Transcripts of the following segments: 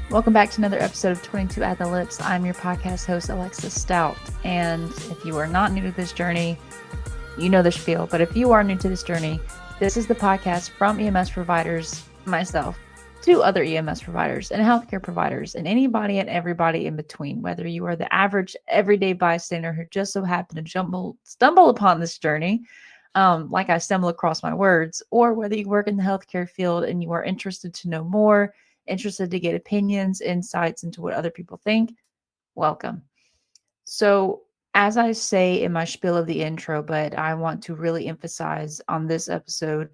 Welcome back to another episode of 22 at the Lips. I'm your podcast host, Alexis Stout. And if you are not new to this journey, you know the spiel. But if you are new to this journey, this is the podcast from EMS providers, myself, to other EMS providers and healthcare providers, and anybody and everybody in between, whether you are the average everyday bystander who just so happened to stumble upon this journey, like I stumble across my words, or whether you work in the healthcare field and you are interested to know more, interested to get opinions, insights into what other people think, welcome. So, as I say in my spiel of the intro, but I want to really emphasize on this episode,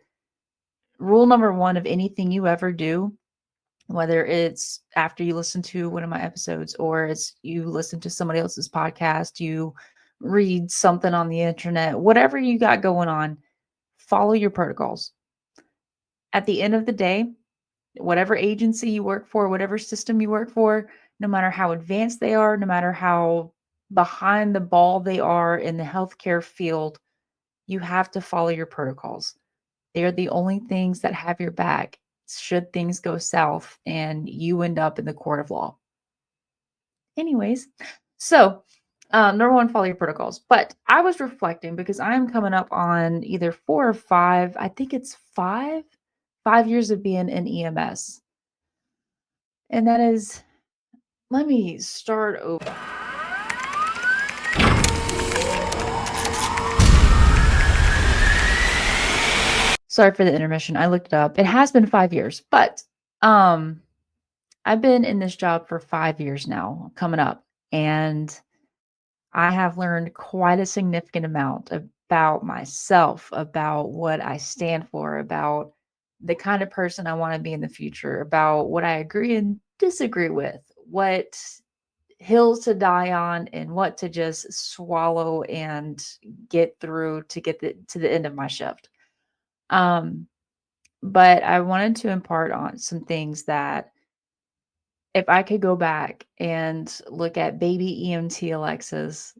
rule number one of anything you ever do, whether it's after you listen to one of my episodes or it's you listen to somebody else's podcast, you read something on the internet, whatever you got going on, follow your protocols. At the end of the day, whatever agency you work for, whatever system you work for, no matter how advanced they are, no matter how behind the ball they are in the healthcare field, you have to follow your protocols. They are the only things that have your back should things go south and you end up in the court of law. Anyways, so number one, follow your protocols. But I was reflecting because I'm coming up on either 4 or 5, I think it's 5 years of being in EMS. And that is, let me start over. Sorry for the intermission. I looked it up. It has been 5 years, but um, I've been in this job for 5 years now, coming up, and I have learned quite a significant amount about myself, about what I stand for, about the kind of person I want to be in the future, about what I agree and disagree with, what hills to die on and what to just swallow and get through to get to the end of my shift. Um, but I wanted to impart on some things that if I could go back and look at baby EMT Alexis,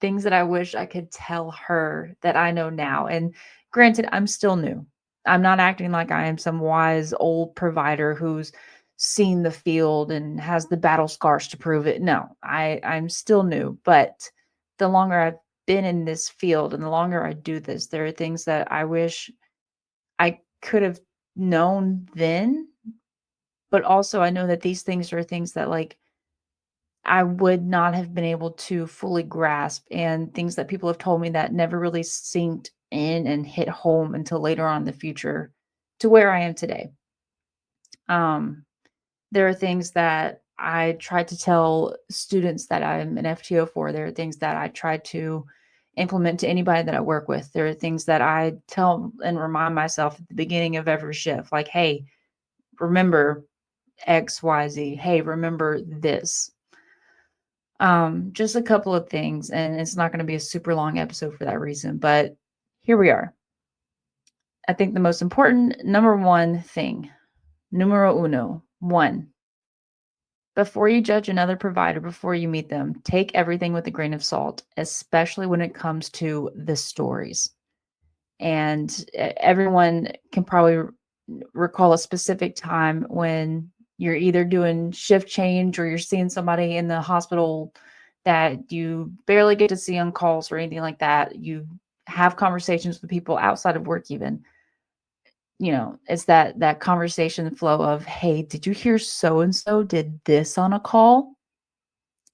things that I wish I could tell her that I know now. And granted, I'm still new. I'm not acting like I am some wise old provider who's seen the field and has the battle scars to prove it. No, I'm still new. But the longer I've been in this field and the longer I do this, there are things that I wish I could have known then, but also I know that these things are things that like I would not have been able to fully grasp, and things that people have told me that never really sinked in and hit home until later on in the future to where I am today. Um, there are things that I tried to tell students that I'm an FTO for. There are things that I try to implement to anybody that I work with. There are things that I tell and remind myself at the beginning of every shift, like, hey, remember XYZ. Hey, remember this. Just a couple of things, and it's not going to be a super long episode for that reason, but here we are. I think the most important number one thing, numero uno, one, before you judge another provider, before you meet them, take everything with a grain of salt, especially when it comes to the stories. And everyone can probably recall a specific time when you're either doing shift change or you're seeing somebody in the hospital that you barely get to see on calls or anything like that. You have conversations with people outside of work even. It's that conversation flow of, hey, did you hear so and so did this on a call?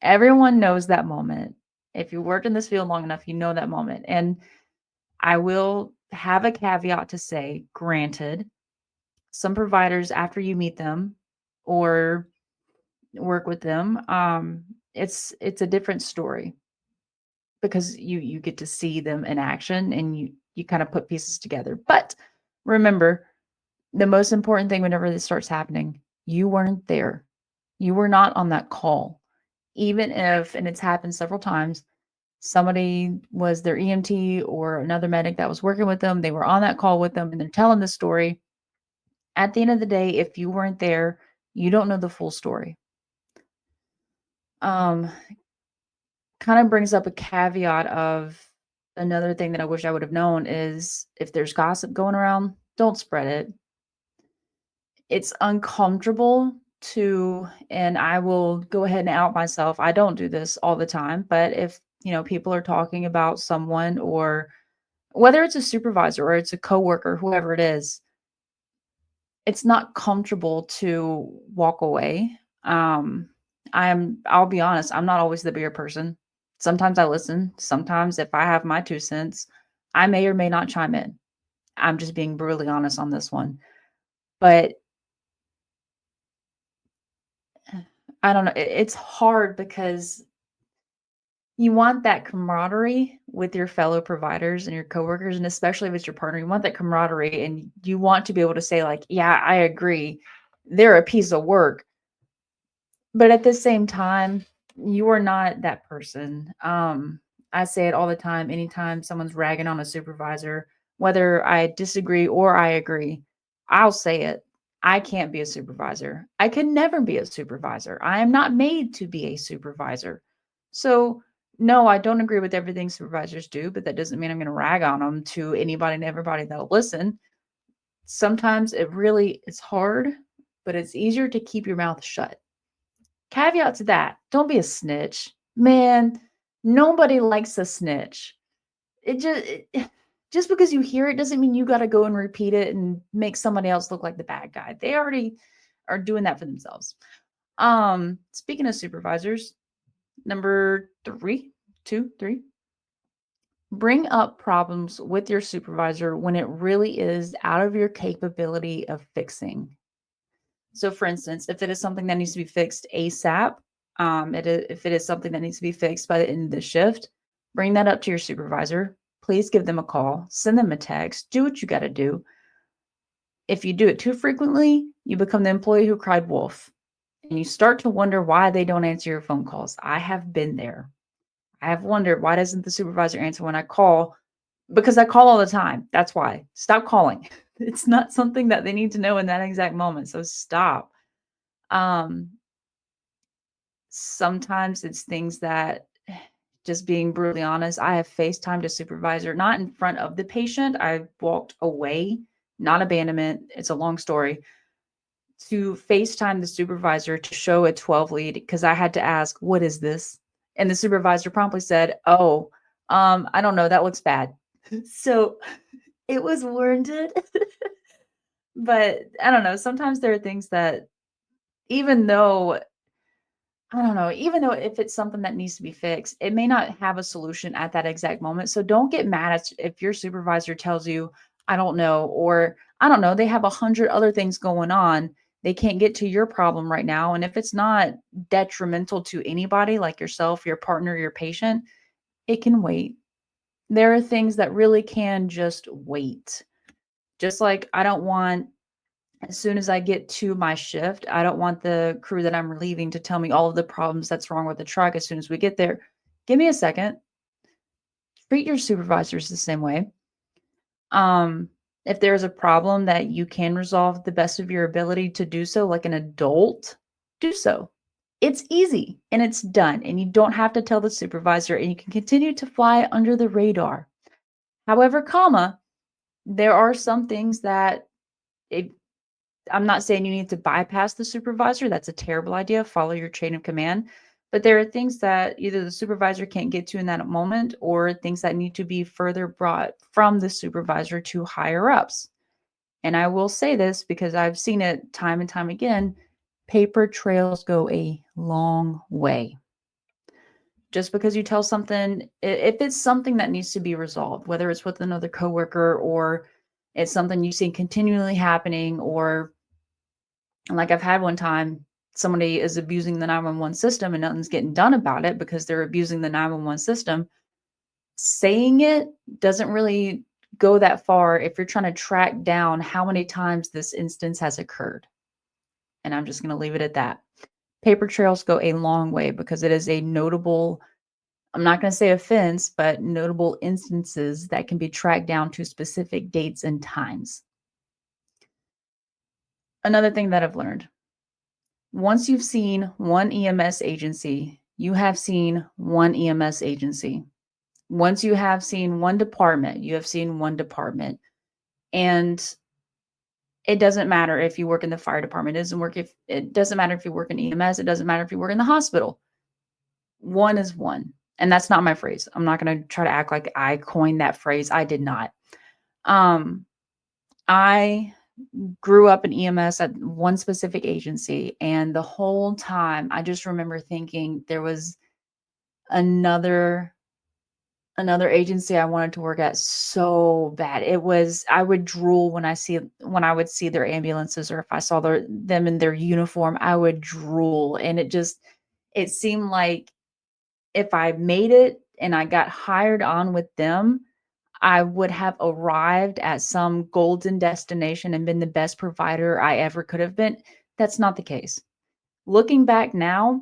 Everyone knows that moment. If you worked in this field long enough, you know that moment. And I will have a caveat to say, granted, some providers, after you meet them or work with them, it's a different story because you get to see them in action and you kind of put pieces together. But remember, the most important thing whenever this starts happening, you weren't there. You were not on that call. Even if, and it's happened several times, somebody was their EMT or another medic that was working with them, they were on that call with them and they're telling the story. At the end of the day, if you weren't there, you don't know the full story. Um, Kind of brings up a caveat of another thing that I wish I would have known is if there's gossip going around, don't spread it. It's uncomfortable to, and I will go ahead and out myself. I don't do this all the time, but if, people are talking about someone, or whether it's a supervisor or it's a coworker, whoever it is, it's not comfortable to walk away. I'll be honest, I'm not always the bigger person. Sometimes I listen. Sometimes if I have my 2 cents, I may or may not chime in. I'm just being brutally honest on this one. But I don't know. It's hard because you want that camaraderie with your fellow providers and your coworkers, and especially if it's your partner, you want that camaraderie and you want to be able to say, like, yeah, I agree. They're a piece of work. But at the same time, you are not that person. I say it all the time. Anytime someone's ragging on a supervisor, whether I disagree or I agree, I'll say it. I can't be a supervisor. I can never be a supervisor. I am not made to be a supervisor. So, no, I don't agree with everything supervisors do, but that doesn't mean I'm going to rag on them to anybody and everybody that'll listen. Sometimes it's hard, but it's easier to keep your mouth shut. Caveat to that, don't be a snitch. Man, nobody likes a snitch. It just just because you hear it doesn't mean you gotta go and repeat it and make somebody else look like the bad guy. They already are doing that for themselves. Speaking of supervisors, number 3, 2, 3, bring up problems with your supervisor when it really is out of your capability of fixing. So, for instance, if it is something that needs to be fixed ASAP, if it is something that needs to be fixed by the end of the shift, bring that up to your supervisor. Please give them a call, send them a text, do what you got to do. If you do it too frequently, you become the employee who cried wolf, and you start to wonder why they don't answer your phone calls. I have been there. I have wondered, why doesn't the supervisor answer when I call? Because I call all the time. That's why. Stop calling. It's not something that they need to know in that exact moment. So stop. Um, Sometimes it's things that, just being brutally honest, I have FaceTimed a supervisor, not in front of the patient. I walked away, not abandonment. It's a long story. To FaceTime the supervisor to show a 12 lead because I had to ask, what is this? And the supervisor promptly said, oh, I don't know. That looks bad. So it was warranted. But I don't know. Sometimes there are things that, even though I don't know, even though if it's something that needs to be fixed, it may not have a solution at that exact moment. So don't get mad if your supervisor tells you, I don't know, or I don't know, they have 100 other things going on. They can't get to your problem right now. And if it's not detrimental to anybody like yourself, your partner, your patient, it can wait. There are things that really can just wait. Just like I don't want, as soon as I get to my shift, I don't want the crew that I'm relieving to tell me all of the problems that's wrong with the truck as soon as we get there. Give me a second. Treat your supervisors the same way. If there's a problem that you can resolve the best of your ability to do so, like an adult, do so. It's easy and it's done, and you don't have to tell the supervisor, and you can continue to fly under the radar. However, there are some things that it I'm not saying you need to bypass the supervisor. That's a terrible idea. Follow your chain of command. But there are things that either the supervisor can't get to in that moment, or things that need to be further brought from the supervisor to higher ups. And I will say this because I've seen it time and time again. Paper trails go a long way. Just because you tell something, if it's something that needs to be resolved, whether it's with another coworker or it's something you see continually happening, or like I've had one time, somebody is abusing the 911 system and nothing's getting done about it because they're abusing the 911 system. Saying it doesn't really go that far if you're trying to track down how many times this instance has occurred. And I'm just going to leave it at that. Paper trails go a long way because it is a notable, I'm not going to say offense, but notable instances that can be tracked down to specific dates and times. Another thing that I've learned, once you've seen one EMS agency, you have seen one EMS agency. Once you have seen one department, you have seen one department. And It doesn't matter if you work in the fire department. It doesn't matter if you work in EMS. It doesn't matter if you work in the hospital. One is one. And that's not my phrase. I'm not going to try to act like I coined that phrase. I did not. Um, I grew up in EMS at one specific agency, and the whole time I just remember thinking there was another another agency I wanted to work at so bad. I would drool when I would see their ambulances, or if I saw them in their uniform, I would drool. And it seemed like if I made it and I got hired on with them, I would have arrived at some golden destination and been the best provider I ever could have been. That's not the case. Looking back now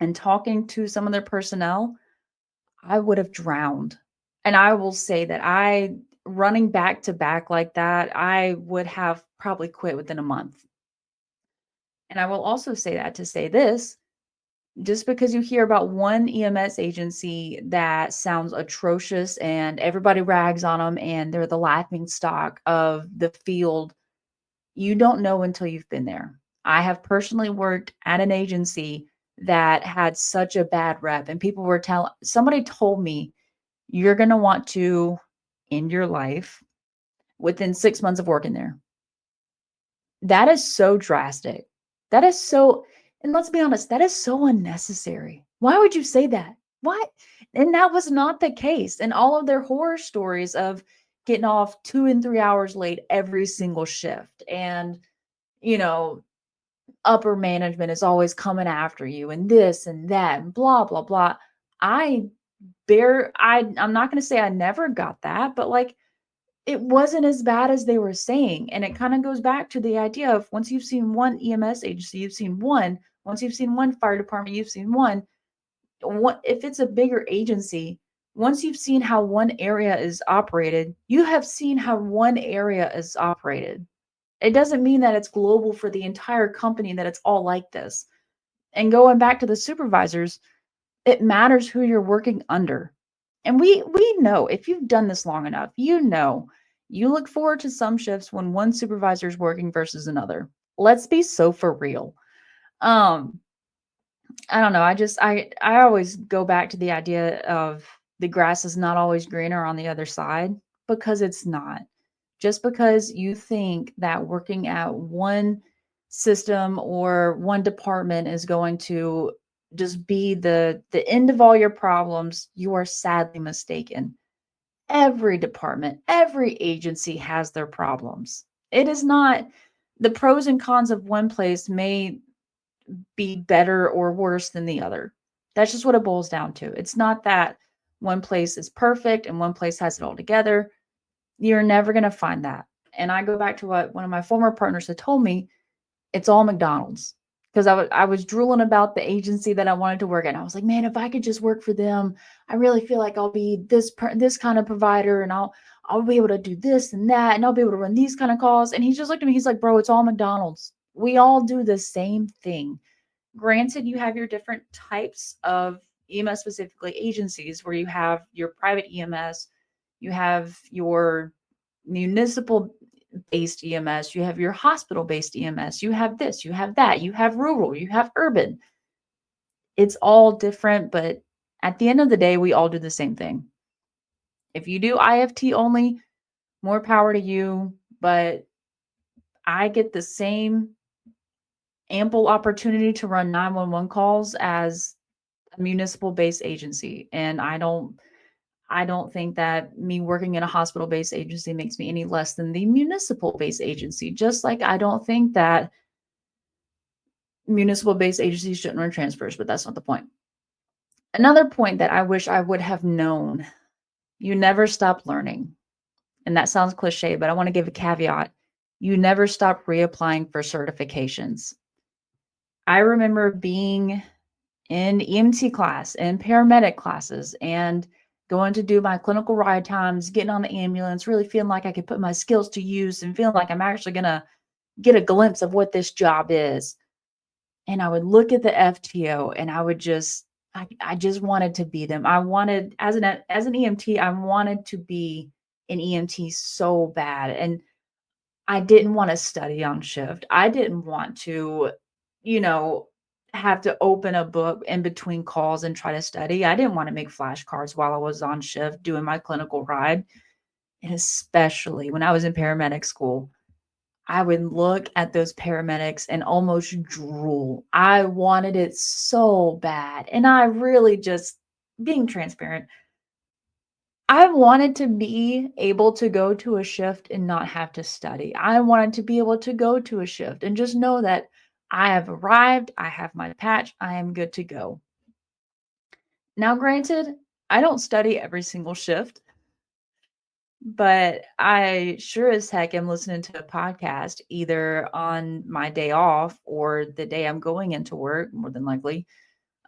and talking to some of their personnel, I would have drowned. And I will say that running back to back like that, I would have probably quit within a month. And I will also say that to say this, just because you hear about one EMS agency that sounds atrocious and everybody rags on them and they're the laughing stock of the field, you don't know until you've been there. I have personally worked at an agency that had such a bad rep, and somebody told me, you're going to want to end your life within 6 months of working there. That is so drastic. That is so, and let's be honest, that is so unnecessary. Why would you say that? Why? And that was not the case. And all of their horror stories of getting off 2 and 3 hours late every single shift. And, you know, upper management is always coming after you and this and that and blah, blah, blah. I'm not going to say I never got that, but like, it wasn't as bad as they were saying. And it kind of goes back to the idea of, once you've seen one EMS agency, you've seen one. Once you've seen one fire department, you've seen one. If it's a bigger agency, once you've seen how one area is operated, you have seen how one area is operated. It doesn't mean that it's global for the entire company, that it's all like this. And going back to the supervisors, it matters who you're working under. And we know, if you've done this long enough, you look forward to some shifts when one supervisor is working versus another. Let's be so for real. Um, I don't know. I always go back to the idea of the grass is not always greener on the other side, because it's not. Just because you think that working at one system or one department is going to just be the end of all your problems, you are sadly mistaken. Every department, every agency has their problems. It is not, the pros and cons of one place may be better or worse than the other. That's just what it boils down to. It's not that one place is perfect and one place has it all together. You're never going to find that. And I go back to what one of my former partners had told me, it's all McDonald's. Because I was drooling about the agency that I wanted to work at. And I was like, man, if I could just work for them, I really feel like I'll be this kind of provider, and I'll be able to do this and that, and I'll be able to run these kind of calls. And he just looked at me, he's like, bro, it's all McDonald's. We all do the same thing. Granted, you have your different types of EMS, specifically agencies, where you have your private EMS, you have your municipal based EMS, you have your hospital based EMS, you have this, you have that, you have rural, you have urban. It's all different, but at the end of the day, we all do the same thing. If you do IFT only, more power to you, but I get the same ample opportunity to run 911 calls as a municipal based agency. And I don't think that me working in a hospital based agency makes me any less than the municipal based agency. Just like I don't think that municipal based agencies shouldn't run transfers, but that's not the point. Another point that I wish I would have known, you never stop learning. And that sounds cliche, but I want to give a caveat. You never stop reapplying for certifications. I remember being in EMT class and paramedic classes and going to do my clinical ride times, getting on the ambulance, really feeling like I could put my skills to use and feeling like I'm actually going to get a glimpse of what this job is. And I would look at the FTO and I just wanted to be them. I wanted, as an EMT, I wanted to be an EMT so bad. And I didn't wanna study on shift. I didn't want to, you know, have to open a book in between calls and try to study. I didn't wanna make flashcards while I was on shift doing my clinical ride, and especially when I was in paramedic school, I would look at those paramedics and almost drool. I wanted it so bad, and I really just being transparent, I wanted to be able to go to a shift and not have to study. I wanted to be able to go to a shift and just know that I have arrived, I have my patch, I am good to go. Now, granted, I don't study every single shift, but I sure as heck am listening to a podcast either on my day off or the day I'm going into work, more than likely.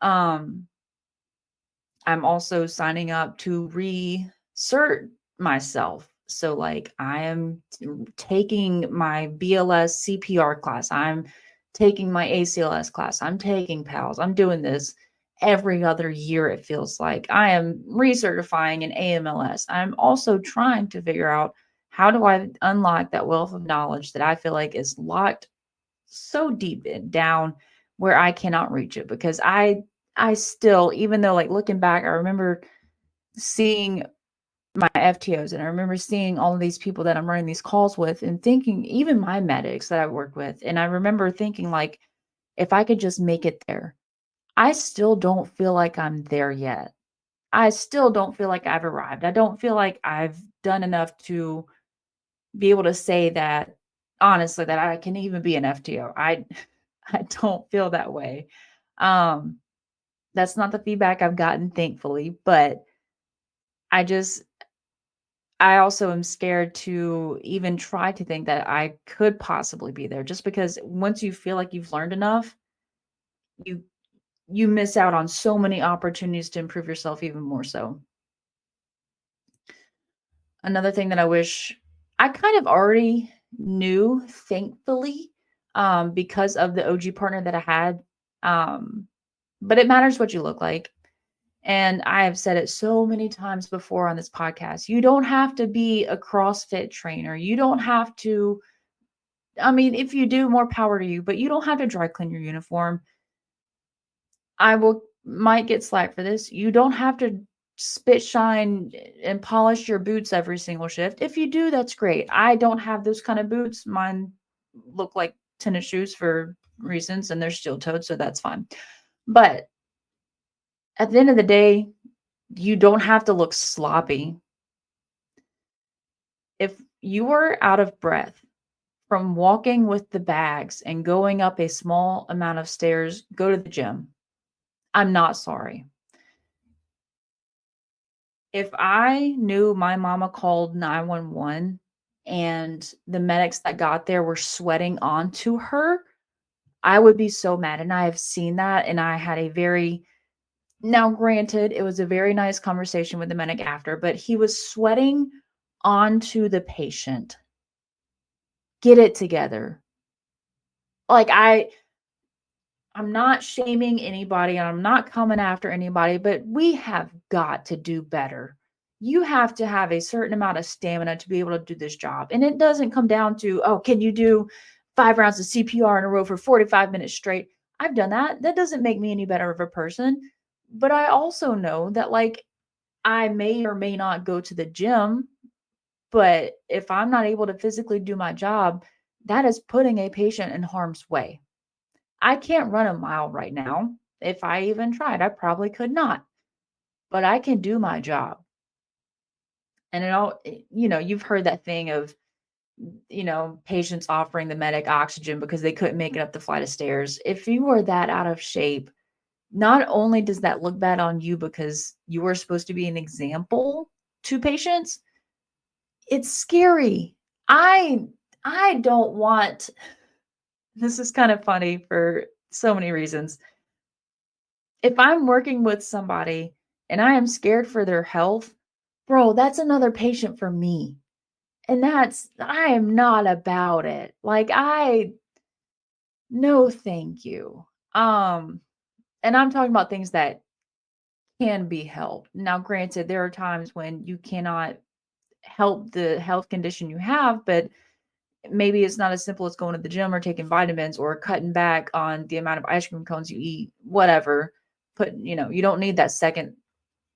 Um, I'm also signing up to recert myself. So, like, I am taking my BLS CPR class. I'm taking my ACLS class. I'm taking PALS. I'm doing this every other year, it feels like. I am recertifying an AMLS. I'm also trying to figure out how do I unlock that wealth of knowledge that I feel like is locked so deep down where I cannot reach it because I still, even though like looking back, I remember seeing my FTOs and I remember seeing all of these people that I'm running these calls with and thinking, even my medics that I work with. And I remember thinking, like, if I could just make it there, I still don't feel like I'm there yet. I still don't feel like I've arrived. I don't feel like I've done enough to be able to say that honestly that I can even be an FTO. I don't feel that way. Um, that's not the feedback I've gotten, thankfully, but I just I also am scared to even try to think that I could possibly be there just because once you feel like you've learned enough, you you miss out on so many opportunities to improve yourself even more so. Another thing that I wish I kind of already knew, thankfully, because of the OG partner that I had. Um, but it matters what you look like. And I have said it so many times before on this podcast. You don't have to be a CrossFit trainer. You don't have to, I mean, if you do, more power to you, but you don't have to dry clean your uniform. I will might get slack for this. You don't have to spit shine and polish your boots every single shift. If you do, that's great. I don't have those kind of boots. Mine look like tennis shoes for reasons and they're steel toed, so that's fine. But at the end of the day, you don't have to look sloppy. If you are out of breath from walking with the bags and going up a small amount of stairs, go to the gym. I'm not sorry. If I knew my mama called 911 and the medics that got there were sweating onto her, I would be so mad. And I have seen that. And I had a very, now granted, it was a very nice conversation with the medic after, but he was sweating onto the patient. Get it together. Like I'm not shaming anybody and I'm not coming after anybody, but we have got to do better. You have to have a certain amount of stamina to be able to do this job. And it doesn't come down to, oh, can you do 5 rounds of CPR in a row for 45 minutes straight? I've done that. That doesn't make me any better of a person. But I also know that, like, I may or may not go to the gym, but if I'm not able to physically do my job, that is putting a patient in harm's way. I can't run a mile right now. If I even tried, I probably could not, but I can do my job. And you've heard that thing of, patients offering the medic oxygen because they couldn't make it up the flight of stairs. If you are that out of shape, not only does that look bad on you because you were supposed to be an example to patients, it's scary. I I don't want this is kind of funny for so many reasons. If I'm working with somebody and I am scared for their health, bro, that's another patient for me. And I am not about it. Like, no, thank you. Um, and I'm talking about things that can be helped. Now, granted, there are times when you cannot help the health condition you have, but maybe it's not as simple as going to the gym or taking vitamins or cutting back on the amount of ice cream cones you eat, whatever. You don't need that second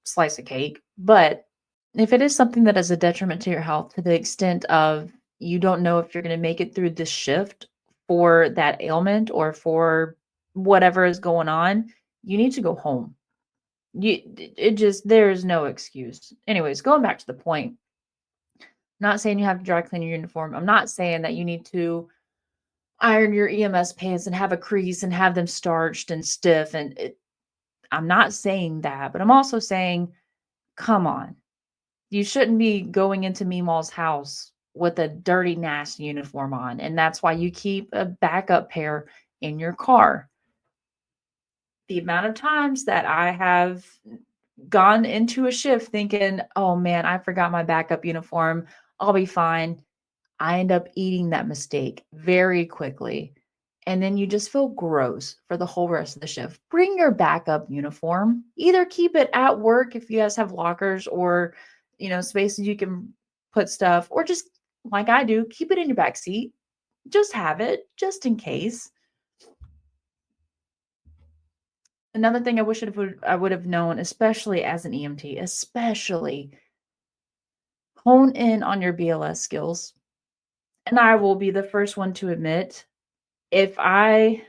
slice of cake. But if it is something that is a detriment to your health to the extent of you don't know if you're going to make it through this shift for that ailment or for whatever is going on, you need to go home. There is no excuse. Anyways, going back to the point, not saying you have to dry clean your uniform. I'm not saying that you need to iron your EMS pants and have a crease and have them starched and stiff. I'm not saying that, but I'm also saying, come on. You shouldn't be going into Meemaw's house with a dirty, nasty uniform on. And that's why you keep a backup pair in your car. The amount of times that I have gone into a shift thinking, oh man, I forgot my backup uniform. I'll be fine. I end up eating that mistake very quickly. And then you just feel gross for the whole rest of the shift. Bring your backup uniform. Either keep it at work if you guys have lockers or, spaces you can put stuff, or just like I do, keep it in your back seat. Just have it just in case. Another thing I would have known, especially as an EMT, especially hone in on your BLS skills. And I will be the first one to admit, if I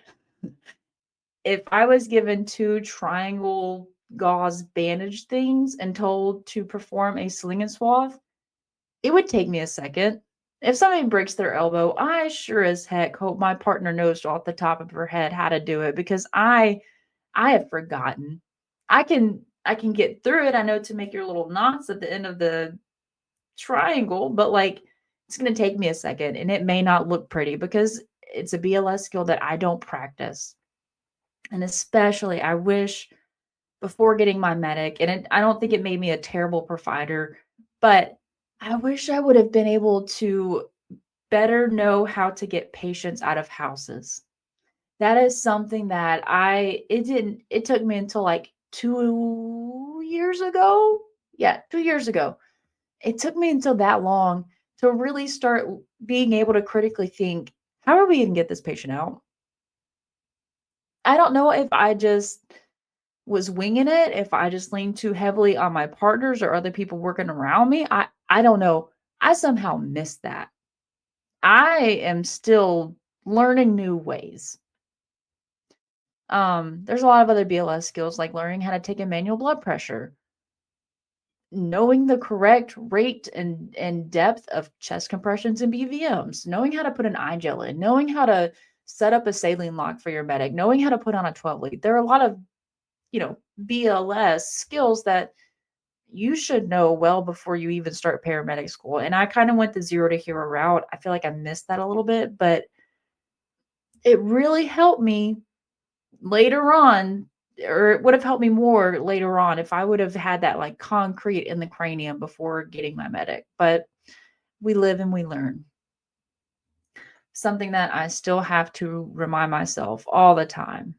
if I was given two triangle gauze bandage things and told to perform a sling and swath, it would take me a second. If somebody breaks their elbow, I sure as heck hope my partner knows off the top of her head how to do it, because I have forgotten. I can get through it. I know to make your little knots at the end of the triangle, but like it's going to take me a second and it may not look pretty because it's a BLS skill that I don't practice. And especially, I wish before getting my medic, and I don't think it made me a terrible provider, but I wish I would have been able to better know how to get patients out of houses. That is something that it took me until like 2 years ago. Yeah, 2 years ago. It took me until that long to really start being able to critically think, how are we going to get this patient out? I don't know if I just was winging it, if I just leaned too heavily on my partners or other people working around me. I don't know. I somehow missed that. I am still learning new ways. There's a lot of other BLS skills like learning how to take a manual blood pressure, knowing the correct rate and depth of chest compressions and BVMs, knowing how to put an eye gel in, knowing how to set up a saline lock for your medic, knowing how to put on a 12 lead. There are a lot of, BLS skills that you should know well before you even start paramedic school. And I kind of went the zero to hero route. I feel like I missed that a little bit, but it really helped me later on, or it would have helped me more later on if I would have had that like concrete in the cranium before getting my medic. But we live and we learn. Something that I still have to remind myself all the time.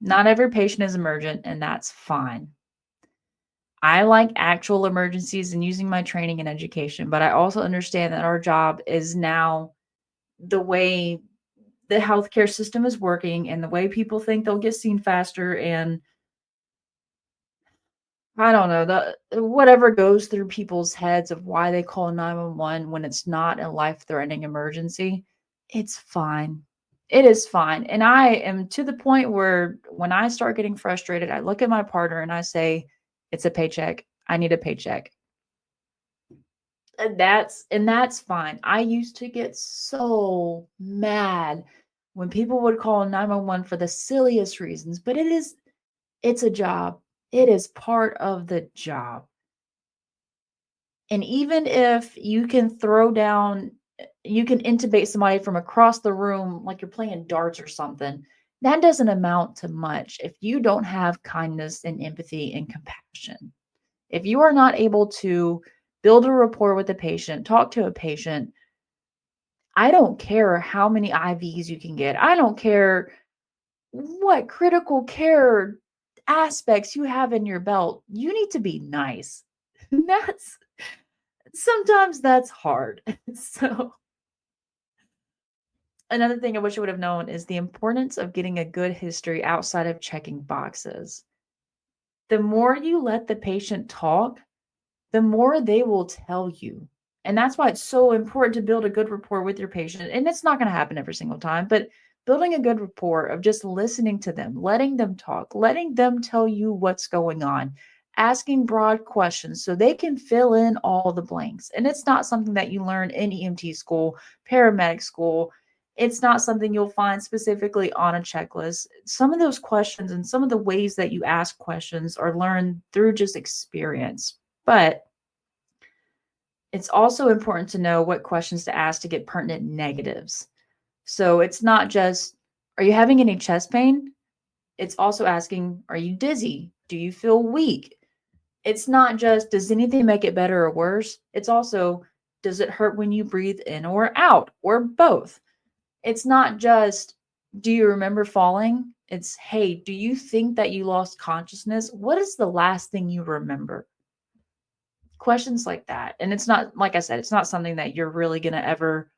Not every patient is emergent, and that's fine. I like actual emergencies and using my training and education, but I also understand that our job is now the way the healthcare system is working and the way people think they'll get seen faster, and I don't know, the whatever goes through people's heads of why they call 911 when it's not a life-threatening emergency. It's fine. It is fine. And I am to the point where when I start getting frustrated, I look at my partner and I say, it's a paycheck. I need a paycheck. And that's fine. I used to get so mad when people would call 911 for the silliest reasons, but it's a job. It is part of the job. And even if you can you can intubate somebody from across the room like you're playing darts or something, that doesn't amount to much if you don't have kindness and empathy and compassion. If you are not able to build a rapport with a patient, talk to a patient, I don't care how many IVs you can get. I don't care what critical care aspects you have in your belt. You need to be nice. That's sometimes that's hard. So Another thing I wish I would have known is the importance of getting a good history outside of checking boxes. The more you let the patient talk, the more they will tell you. And that's why it's so important to build a good rapport with your patient. And it's not going to happen every single time, but building a good rapport of just listening to them, letting them talk, letting them tell you what's going on, asking broad questions so they can fill in all the blanks. And it's not something that you learn in EMT school, paramedic school. It's not something you'll find specifically on a checklist. Some of those questions and some of the ways that you ask questions are learned through just experience. But it's also important to know what questions to ask to get pertinent negatives. So it's not just, are you having any chest pain? It's also asking, are you dizzy? Do you feel weak? It's not just, does anything make it better or worse? It's also, does it hurt when you breathe in or out or both? It's not just, do you remember falling? It's, hey, do you think that you lost consciousness? What is the last thing you remember? Questions like that. And it's not, like I said, it's not something that you're really going to ever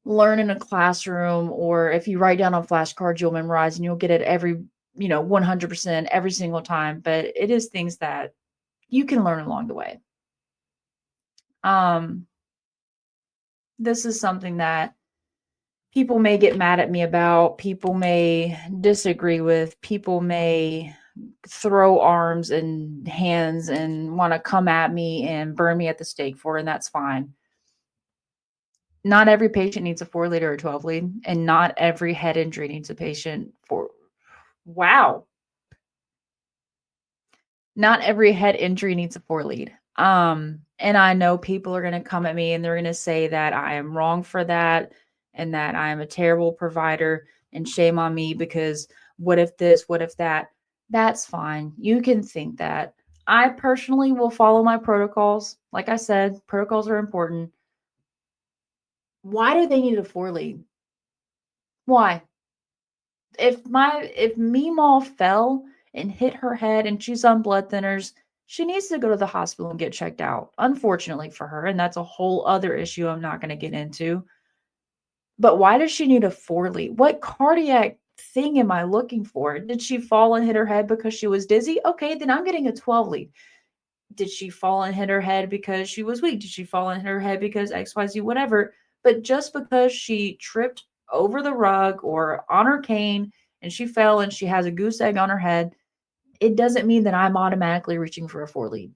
learn in a classroom, or if you write down on flashcards, you'll memorize and you'll get it every, 100% every single time. But it is things that you can learn along the way. Um, this is something that people may get mad at me about, people may disagree with, people may throw arms and hands and want to come at me and burn me at the stake for, and that's fine. Not every patient needs a 4 lead or a 12 lead, and not every head injury needs a patient for, wow. Not every head injury needs a 4 lead. And I know people are going to come at me and they're going to say that I am wrong for that and that I am a terrible provider and shame on me because what if this, what if that? That's fine. You can think that. I personally will follow my protocols. Like I said, protocols are important. Why do they need a 4 lead? Why? If Meemaw fell and hit her head and she's on blood thinners, she needs to go to the hospital and get checked out. Unfortunately for her, and that's a whole other issue I'm not going to get into. But why does she need a 4 lead? What cardiac thing am I looking for? Did she fall and hit her head because she was dizzy? Okay, then I'm getting a 12 lead. Did she fall and hit her head because she was weak? Did she fall and hit her head because XYZ, whatever? But just because she tripped over the rug or on her cane and she fell and she has a goose egg on her head, it doesn't mean that I'm automatically reaching for a 4 lead.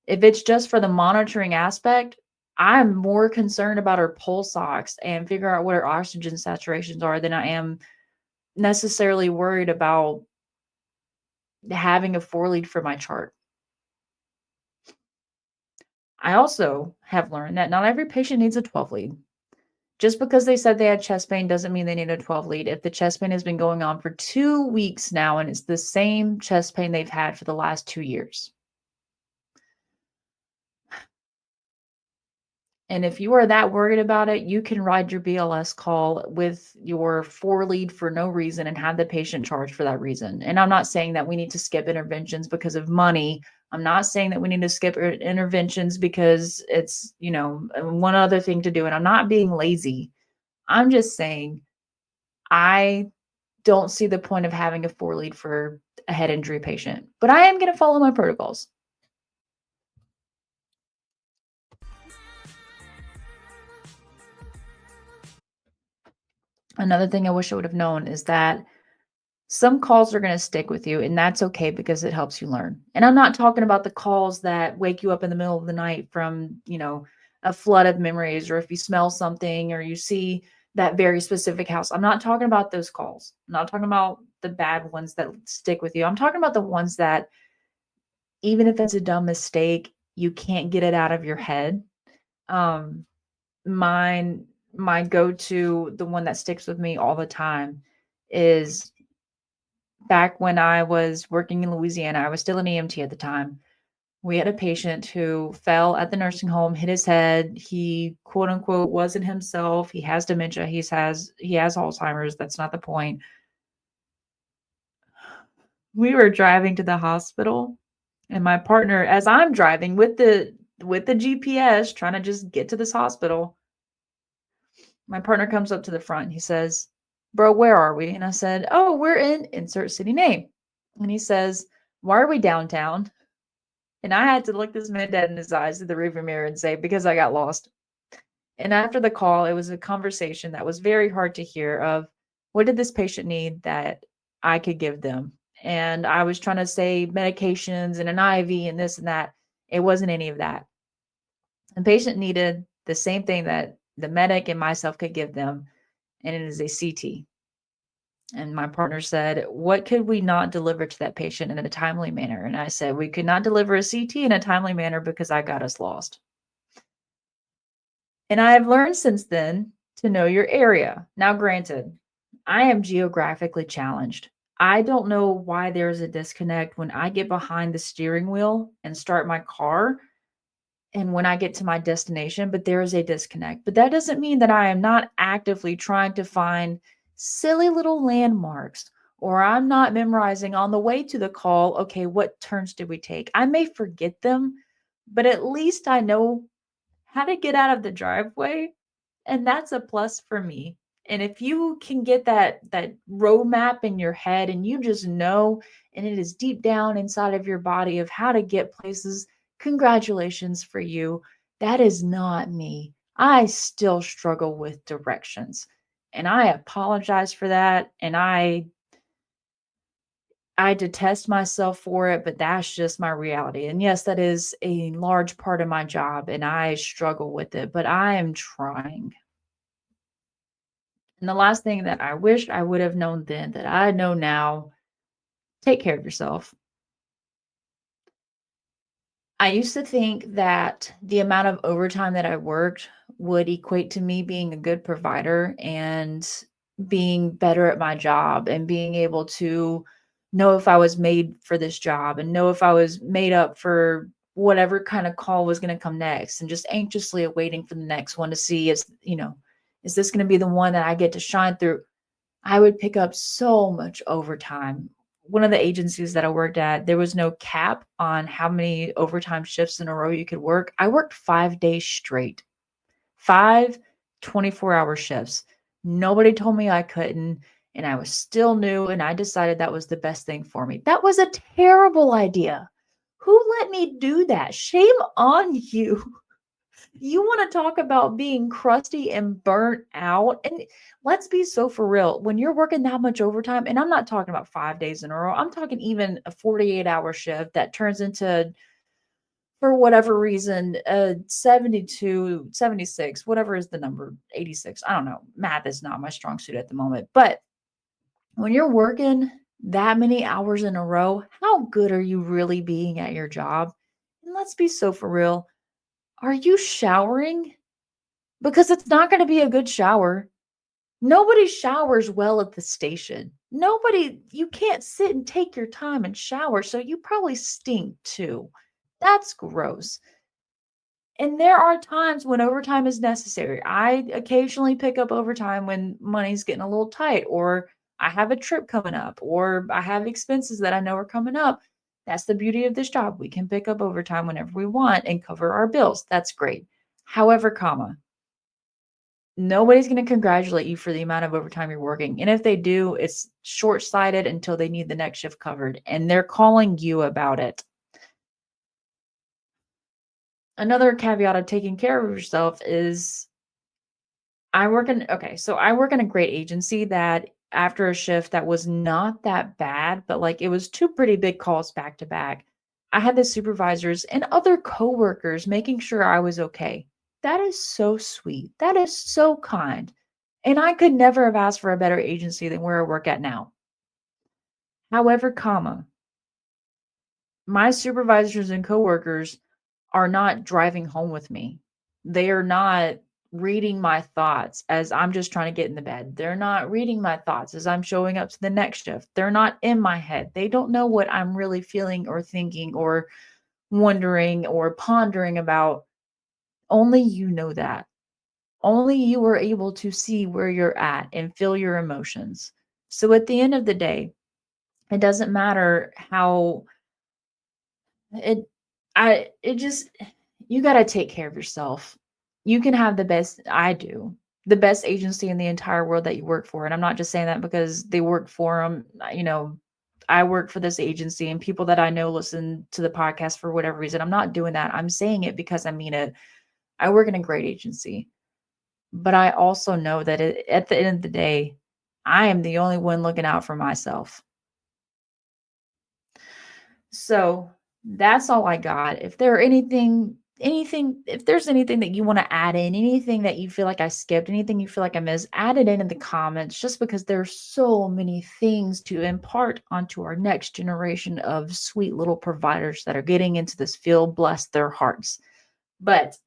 If it's just for the monitoring aspect, I'm more concerned about her pulse ox and figure out what her oxygen saturations are than I am necessarily worried about having a 4 lead for my chart. I also have learned that not every patient needs a 12 lead. Just because they said they had chest pain doesn't mean they need a 12 lead. If the chest pain has been going on for 2 weeks now and it's the same chest pain they've had for the last 2 years. And if you are that worried about it, you can ride your BLS call with your 4 lead for no reason and have the patient charged for that reason. And I'm not saying that we need to skip interventions because of money. I'm not saying that we need to skip interventions because it's, one other thing to do. And I'm not being lazy. I'm just saying I don't see the point of having a 4 lead for a head injury patient, but I am going to follow my protocols. Another thing I wish I would have known is that some calls are going to stick with you, and that's okay because it helps you learn. And I'm not talking about the calls that wake you up in the middle of the night from, a flood of memories, or if you smell something or you see that very specific house. I'm not talking about those calls. I'm not talking about the bad ones that stick with you. I'm talking about the ones that, even if it's a dumb mistake, you can't get it out of your head. Um, mine, my go-to, the one that sticks with me all the time is back when I was working in Louisiana. I was still an EMT at the time. We had a patient who fell at the nursing home, hit his head. He, quote unquote, wasn't himself. He has dementia. He has Alzheimer's. That's not the point. We were driving to the hospital, and my partner, as I'm driving with the GPS trying to just get to this hospital, My partner comes up to the front. He says, "Bro, where are we?" And I said, "Oh, we're in insert city name." And he says, "Why are we downtown?" And I had to look this man dead in his eyes through the rearview mirror and say, "Because I got lost." And after the call, it was a conversation that was very hard to hear of what did this patient need that I could give them? And I was trying to say medications and an IV and this and that. It wasn't any of that. The patient needed the same thing that the medic and myself could give them, and it is a CT. And my partner said, "What could we not deliver to that patient in a timely manner?" And I said, "We could not deliver a CT in a timely manner because I got us lost." And I have learned since then to know your area. Now, granted, I am geographically challenged. I don't know why there's a disconnect when I get behind the steering wheel and start my car and when I get to my destination, but there is a disconnect. But that doesn't mean that I am not actively trying to find silly little landmarks or I'm not memorizing on the way to the call, okay, what turns did we take? I may forget them, but at least I know how to get out of the driveway, and that's a plus for me. And if you can get that road map in your head and you just know and it is deep down inside of your body of how to get places, congratulations for you. That is not me. I still struggle with directions. And I apologize for that and I detest myself for it, but that's just my reality. And yes, that is a large part of my job, and I struggle with it, but I am trying. And the last thing that I wish I would have known then that I know now, take care of yourself. I used to think that the amount of overtime that I worked would equate to me being a good provider and being better at my job and being able to know if I was made for this job and know if I was made up for whatever kind of call was going to come next and just anxiously awaiting for the next one to see is this going to be the one that I get to shine through. I would pick up so much overtime. One of the agencies that I worked at, there was no cap on how many overtime shifts in a row you could work. I worked 5 days straight, 5 24-hour shifts. Nobody told me I couldn't, and I was still new, and I decided that was the best thing for me. That was a terrible idea. Who let me do that? Shame on you. You wanna talk about being crusty and burnt out, and let's be so for real, when you're working that much overtime, and I'm not talking about 5 days in a row, I'm talking even a 48-hour shift that turns into, for whatever reason, 72, 76, whatever is the number, 86, I don't know. Math is not my strong suit at the moment, but when you're working that many hours in a row, how good are you really being at your job? And let's be so for real, are you showering? Because it's not gonna be a good shower. Nobody showers well at the station. Nobody you can't sit and take your time and shower, so you probably stink too. That's gross. And there are times when overtime is necessary. I occasionally pick up overtime when money's getting a little tight, or I have a trip coming up, or I have expenses that I know are coming up. That's the beauty of this job. We can pick up overtime whenever we want and cover our bills. That's great. However, nobody's going to congratulate you for the amount of overtime you're working. And if they do, it's short sighted until they need the next shift covered and they're calling you about it. Another caveat of taking care of yourself is I work in a great agency that after a shift that was not that bad, but like it was two pretty big calls back to back. I had the supervisors and other coworkers making sure I was okay. That is so sweet. That is so kind. And I could never have asked for a better agency than where I work at now. However, my supervisors and coworkers are not driving home with me. They are not reading my thoughts as I'm just trying to get in the bed. They're not reading my thoughts as I'm showing up to the next shift. They're not in my head. They don't know what I'm really feeling or thinking or wondering or pondering about. Only you know that. Only you are able to see where you're at and feel your emotions. So at the end of the day, it doesn't matter how it it just you got to take care of yourself. You can have the best I do. the best agency in the entire world that you work for. And I'm not just saying that because they work for them. I work for this agency and people that I know listen to the podcast for whatever reason. I'm not doing that. I'm saying it because I mean it. I work in a great agency, but I also know that at the end of the day, I am the only one looking out for myself. So that's all I got. If there are if there's anything that you want to add in, anything that you feel like I skipped, anything you feel like I missed, add it in the comments, just because there's so many things to impart onto our next generation of sweet little providers that are getting into this field. Bless their hearts. But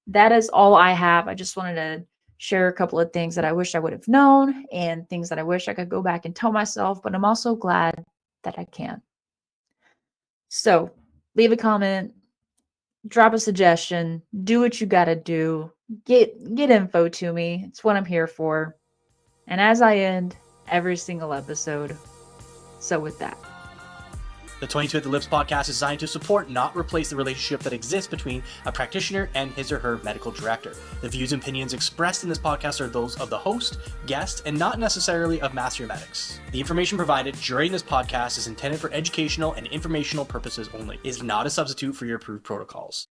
that is all I have. I just wanted to share a couple of things that I wish I would have known and things that I wish I could go back and tell myself, but I'm also glad that I can. So leave a comment, drop a suggestion, do what you got to do, get info to me. It's what I'm here for. And as I end every single episode, so with that. The 22 at the Lips podcast is designed to support, not replace, the relationship that exists between a practitioner and his or her medical director. The views and opinions expressed in this podcast are those of the host, guest, and not necessarily of Master Medics. The information provided during this podcast is intended for educational and informational purposes only. It is not a substitute for your approved protocols.